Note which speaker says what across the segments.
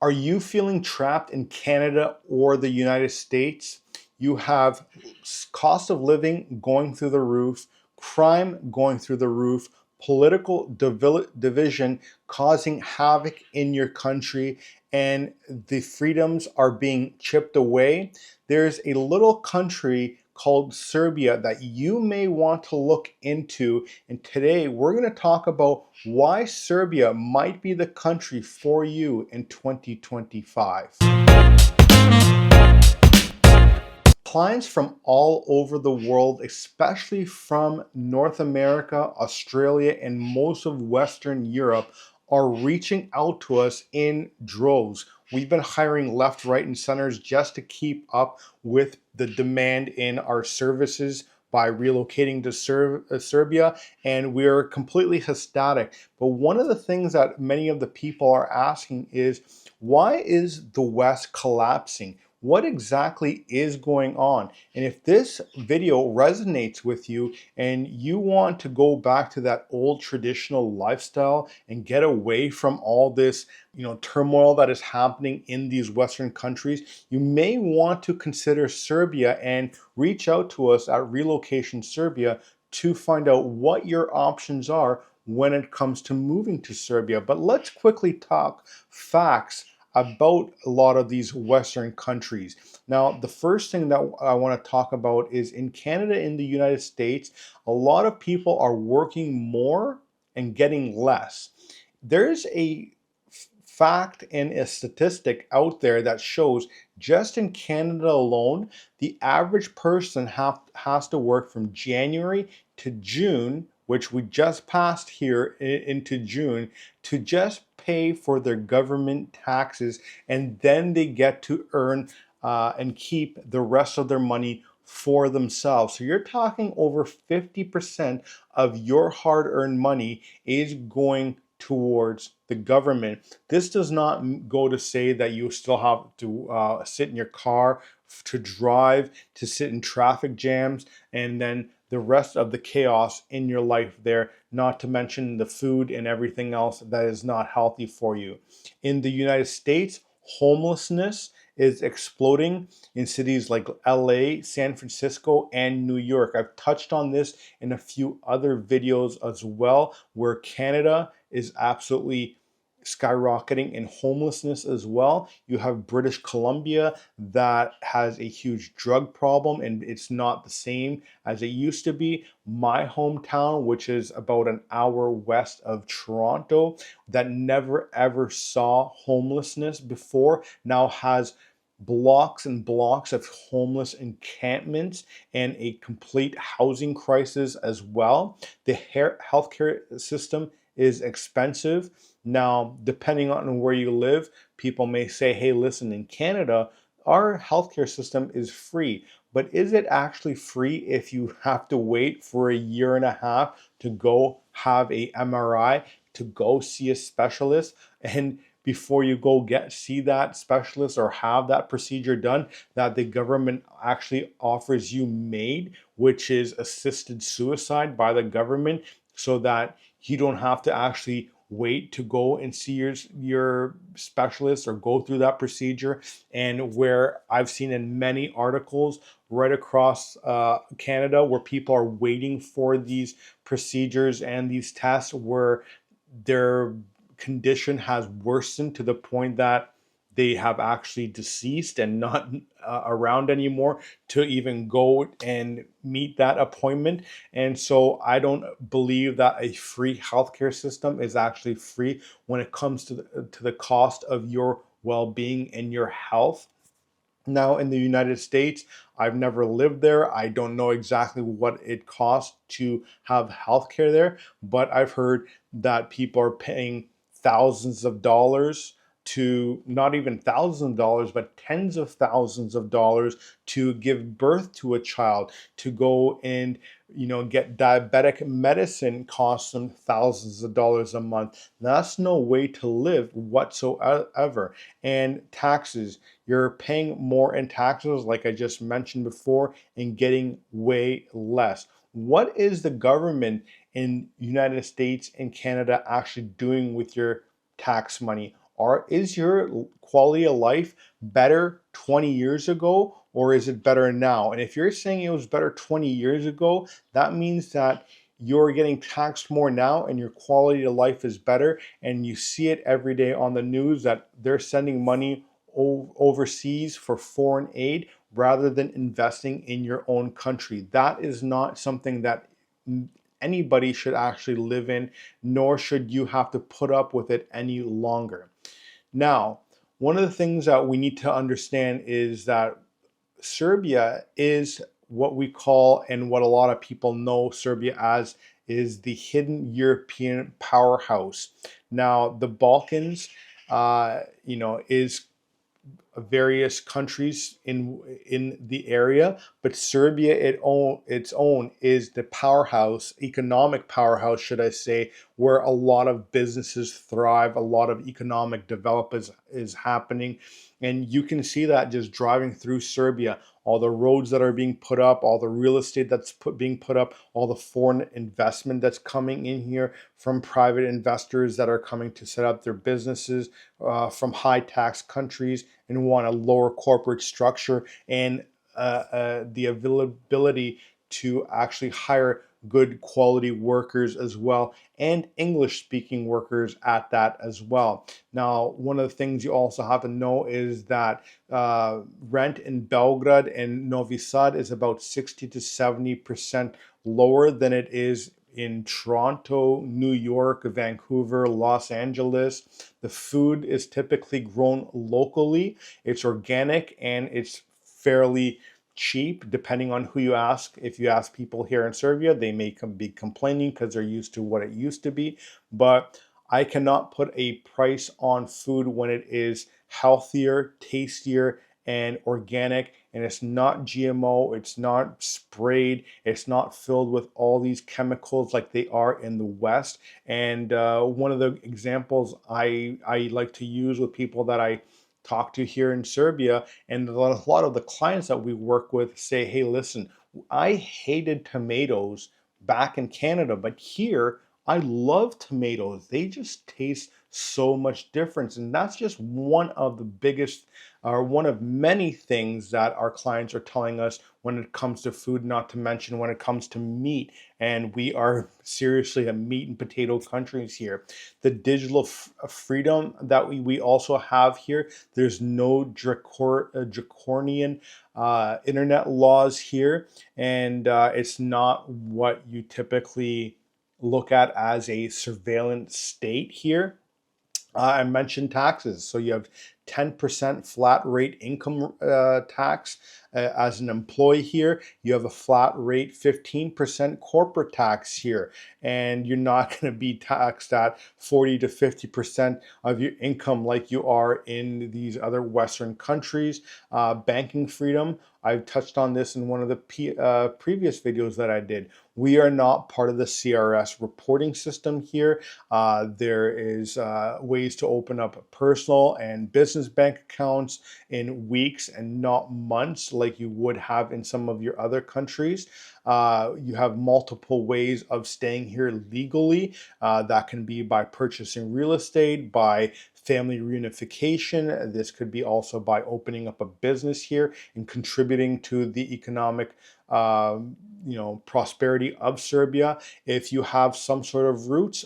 Speaker 1: Are you feeling trapped in Canada or the United States? You have cost of living going through the roof, crime going through the roof, political division causing havoc in your country, and the freedoms are being chipped away. There's a little country called Serbia that you may want to look into. And today we're going to talk about why Serbia might be the country for you in 2025. Clients from all over the world, especially from North America, Australia, and most of Western Europe, are reaching out to us in droves. We've been hiring left, right, and centers just to keep up with the demand in our services by relocating to Serbia, and we're completely ecstatic. But one of the things that many of the people are asking is, why is the West collapsing? What exactly is going on? And if this video resonates with you and you want to go back to that old traditional lifestyle and get away from all this, turmoil that is happening in these Western countries, you may want to consider Serbia and reach out to us at Relocation Serbia to find out what your options are when it comes to moving to Serbia. But let's quickly talk facts about a lot of these Western countries. Now, the first thing that I want to talk about is in Canada, in the United States, a lot of people are working more and getting less. There's a fact and a statistic out there that shows just in Canada alone, the average person has to work from January to June, which we just passed here into June, to just pay for their government taxes, and then they get to earn and keep the rest of their money for themselves. So you're talking over 50% of your hard-earned money is going towards the government. This does not go to say that you still have to sit in your car, to drive, to sit in traffic jams, and then the rest of the chaos in your life there, not to mention the food and everything else that is not healthy for you. In the United States, homelessness is exploding in cities like LA, San Francisco, and New York. I've touched on this in a few other videos as well, where Canada is absolutely skyrocketing in homelessness as well. You have British Columbia that has a huge drug problem, and it's not the same as it used to be. My hometown, which is about an hour west of Toronto, that never ever saw homelessness before, now has blocks and blocks of homeless encampments and a complete housing crisis as well. The healthcare system is expensive. Now, depending on where you live, people may say, hey, listen, in Canada, our healthcare system is free. But is it actually free if you have to wait for a year and a half to go have a MRI, to go see a specialist, and before you go see that specialist or have that procedure done, that the government actually offers you MAID, which is assisted suicide by the government, so that you don't have to actually wait to go and see your specialist or go through that procedure. And where I've seen in many articles right across Canada where people are waiting for these procedures and these tests, where their condition has worsened to the point that they have actually deceased and not around anymore to even go and meet that appointment. And so I don't believe that a free healthcare system is actually free when it comes to the cost of your well-being and your health. Now, in the United States, I've never lived there. I don't know exactly what it costs to have healthcare there, but I've heard that people are paying thousands of dollars, to not even thousands of dollars, but tens of thousands of dollars to give birth to a child, to go and get diabetic medicine costs them thousands of dollars a month. That's no way to live whatsoever. And taxes, you're paying more in taxes, like I just mentioned before, and getting way less. What is the government in United States and Canada actually doing with your tax money? Is your quality of life better 20 years ago, or is it better now? And if you're saying it was better 20 years ago, that means that you're getting taxed more now and your quality of life is better, and you see it every day on the news that they're sending money overseas for foreign aid rather than investing in your own country. That is not something that anybody should actually live in, nor should you have to put up with it any longer. Now, one of the things that we need to understand is that Serbia is what we call, and what a lot of people know Serbia as, is the hidden European powerhouse. Now, the Balkans, is various countries in the area, but Serbia its own is the powerhouse, economic powerhouse, should I say, where a lot of businesses thrive, a lot of economic development is happening. And you can see that just driving through Serbia, all the roads that are being put up, all the real estate that's being put up, all the foreign investment that's coming in here from private investors that are coming to set up their businesses from high tax countries and want a lower corporate structure, and the availability to actually hire good quality workers as well, and English speaking workers at that as well. Now, one of the things you also have to know is that rent in Belgrade and Novi Sad is about 60 to 70% lower than it is in Toronto, New York, Vancouver, Los Angeles. The food is typically grown locally, it's organic, and it's fairly cheap depending on who you ask. If you ask people here in Serbia, they may be complaining because they're used to what it used to be. But I cannot put a price on food when it is healthier, tastier, and organic, and it's not GMO, it's not sprayed, it's not filled with all these chemicals like they are in the West. And one of the examples I like to use with people that I talk to here in Serbia, and a lot of the clients that we work with say, hey, listen, I hated tomatoes back in Canada, but here I love tomatoes. They just taste so much different. And that's just one of the biggest, or one of many things that our clients are telling us when it comes to food, not to mention when it comes to meat. And we are seriously a meat and potato countries here. The digital freedom that we also have here, there's no draconian internet laws here, and it's not what you typically look at as a surveillance state here. I mentioned taxes. So you have 10% flat rate income tax as an employee here. You have a flat rate 15% corporate tax here. And you're not going to be taxed at 40 to 50% of your income like you are in these other Western countries. Banking freedom. I've touched on this in one of the previous videos that I did. We are not part of the CRS reporting system here. There is ways to open up personal and business bank accounts in weeks and not months like you would have in some of your other countries. You have multiple ways of staying here legally. That can be by purchasing real estate, by family reunification. This could be also by opening up a business here and contributing to the economic prosperity of Serbia. If you have some sort of roots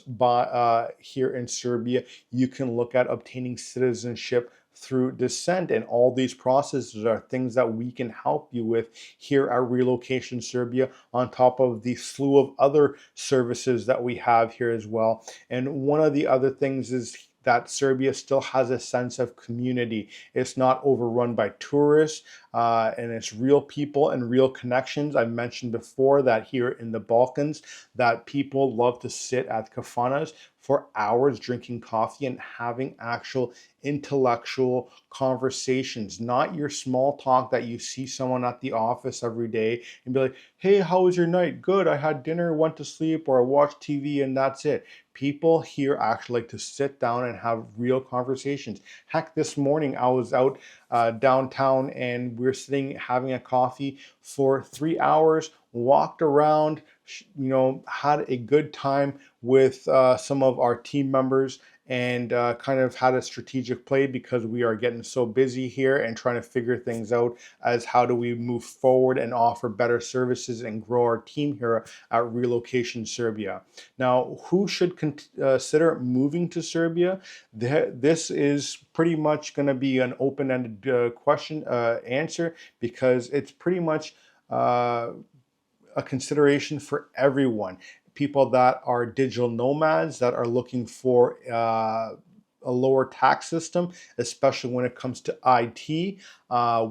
Speaker 1: here in Serbia, you can look at obtaining citizenship through descent, and all these processes are things that we can help you with here at Relocation Serbia, on top of the slew of other services that we have here as well. And one of the other things is that Serbia still has a sense of community. It's not overrun by tourists, and it's real people and real connections. I mentioned before that here in the Balkans, that people love to sit at kafanas for hours drinking coffee and having actual intellectual conversations, not your small talk that you see someone at the office every day and be like, hey, how was your night? Good, I had dinner, went to sleep, or I watched TV, and that's it. People here actually like to sit down and have real conversations. Heck, this morning I was out downtown, and we're sitting having a coffee for 3 hours, walked around, had a good time with some of our team members, and kind of had a strategic play because we are getting so busy here and trying to figure things out as how do we move forward and offer better services and grow our team here at Relocation Serbia. Now, who should consider moving to Serbia? This is pretty much going to be an open-ended question answer, because it's pretty much uh, a consideration for everyone. People that are digital nomads that are looking for a lower tax system, especially when it comes to IT.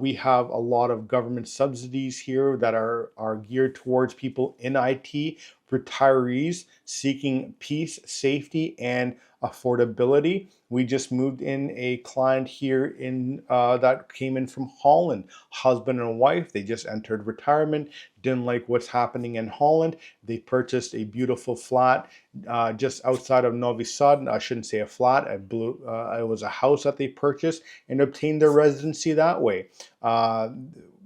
Speaker 1: We have a lot of government subsidies here that are geared towards people in IT, retirees seeking peace, safety, and affordability. We just moved in a client here in that came in from Holland, husband and wife. They just entered retirement, didn't like what's happening in Holland. They purchased a beautiful flat just outside of Novi Sad. I shouldn't say a flat. It was a house that they purchased and obtained their residency that way.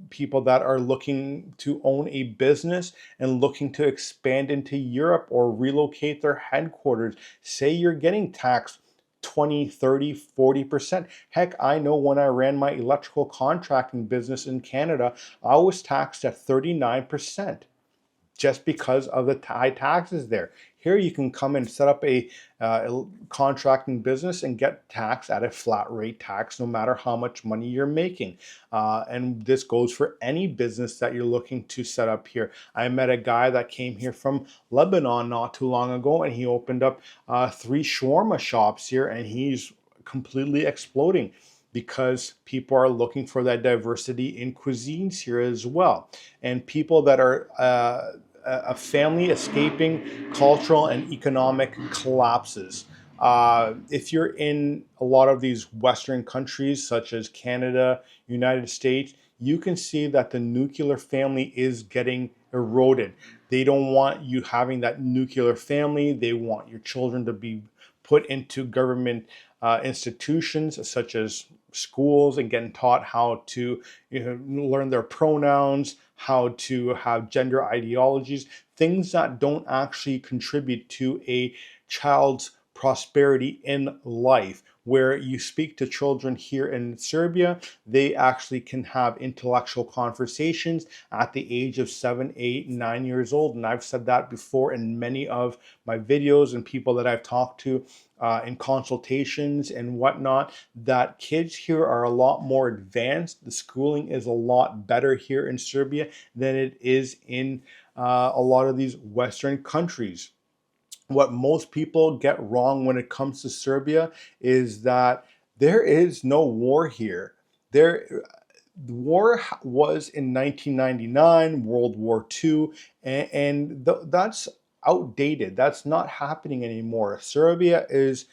Speaker 1: People that are looking to own a business and looking to expand into Europe or relocate their headquarters. Say you're getting taxed 20, 30, 40%. Heck, I know when I ran my electrical contracting business in Canada, I was taxed at 39% just because of the high taxes there. Here you can come and set up a contracting business and get taxed at a flat rate tax no matter how much money you're making. And this goes for any business that you're looking to set up here. I met a guy that came here from Lebanon not too long ago, and he opened up 3 shawarma shops here, and he's completely exploding because people are looking for that diversity in cuisines here as well. And people that are a family escaping cultural and economic collapses. If you're in a lot of these Western countries, such as Canada, United States, you can see that the nuclear family is getting eroded. They don't want you having that nuclear family. They want your children to be put into government institutions such as schools and getting taught how to learn their pronouns, how to have gender ideologies, things that don't actually contribute to a child's prosperity in life. Where you speak to children here in Serbia, they actually can have intellectual conversations at the age of 7, 8, 9 years old. And I've said that before in many of my videos and people that I've talked to in consultations and whatnot, that kids here are a lot more advanced. The schooling is a lot better here in Serbia than it is in a lot of these Western countries. What most people get wrong when it comes to Serbia is that there is no war here. The war was in 1999, World War II, and that's outdated. That's not happening anymore. Serbia is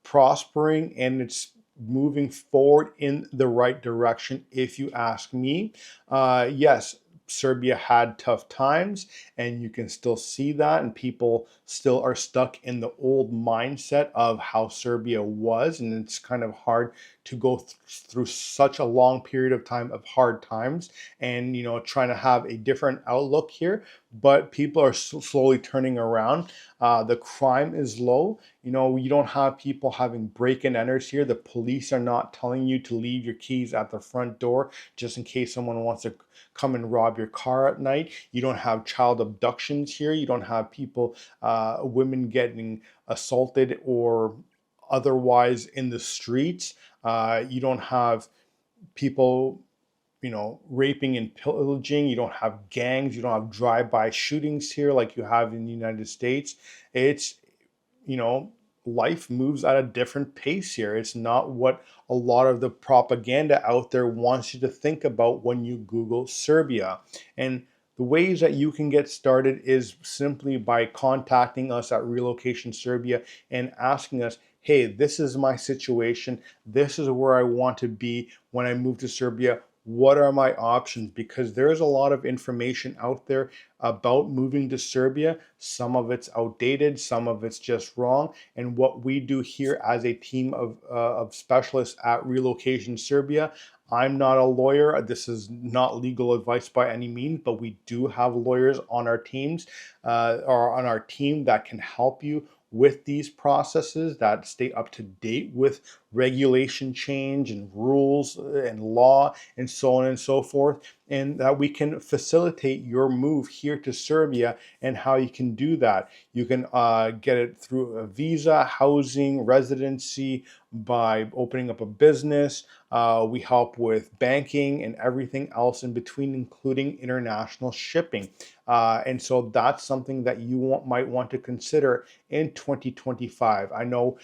Speaker 1: prospering and it's moving forward in the right direction, if you ask me. Yes, Serbia had tough times, and you can still see that, and people still are stuck in the old mindset of how Serbia was, and it's kind of hard to go through such a long period of time of hard times and trying to have a different outlook here. But people are slowly turning around. The crime is low. You don't have people having break-in enters here. The police are not telling you to leave your keys at the front door just in case someone wants to come and rob your car at night. You don't have child abductions here. You don't have people, women getting assaulted or otherwise in the streets. You don't have people raping and pillaging. You don't have gangs. You don't have drive-by shootings here like you have in the United States. It's, you know, life moves at a different pace here. It's not what a lot of the propaganda out there wants you to think about when you Google Serbia. And the ways that you can get started is simply by contacting us at Relocation Serbia and asking us, hey, this is my situation. This is where I want to be when I move to Serbia. What are my options? Because there's a lot of information out there about moving to Serbia. Some of it's outdated, some of it's just wrong. And what we do here as a team of specialists at Relocation Serbia, I'm not a lawyer. This is not legal advice by any means, but we do have lawyers on our teams or on our team that can help you with these processes, that stay up to date with regulation change and rules and law and so on and so forth, and that we can facilitate your move here to Serbia and how you can do that. You can get it through a visa, housing, residency, by opening up a business. We help with banking and everything else in between, including international shipping. And so that's something that you might want to consider in 2025. I know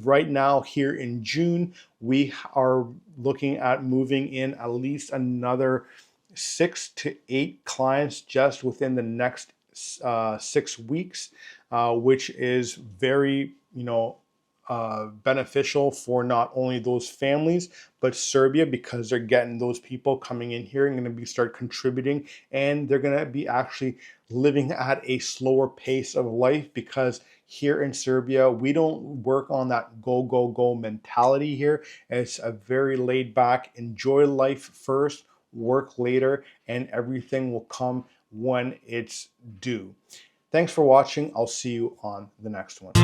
Speaker 1: right now here in June, we are looking at moving in at least another 6 to 8 clients just within the next 6 weeks, which is very, beneficial for not only those families but Serbia, because they're getting those people coming in here and going to be start contributing, and they're going to be actually living at a slower pace of life, because here in Serbia we don't work on that go go go mentality here. It's a very laid back, enjoy life first, work later, and everything will come when it's due. Thanks for watching. I'll see you on the next one.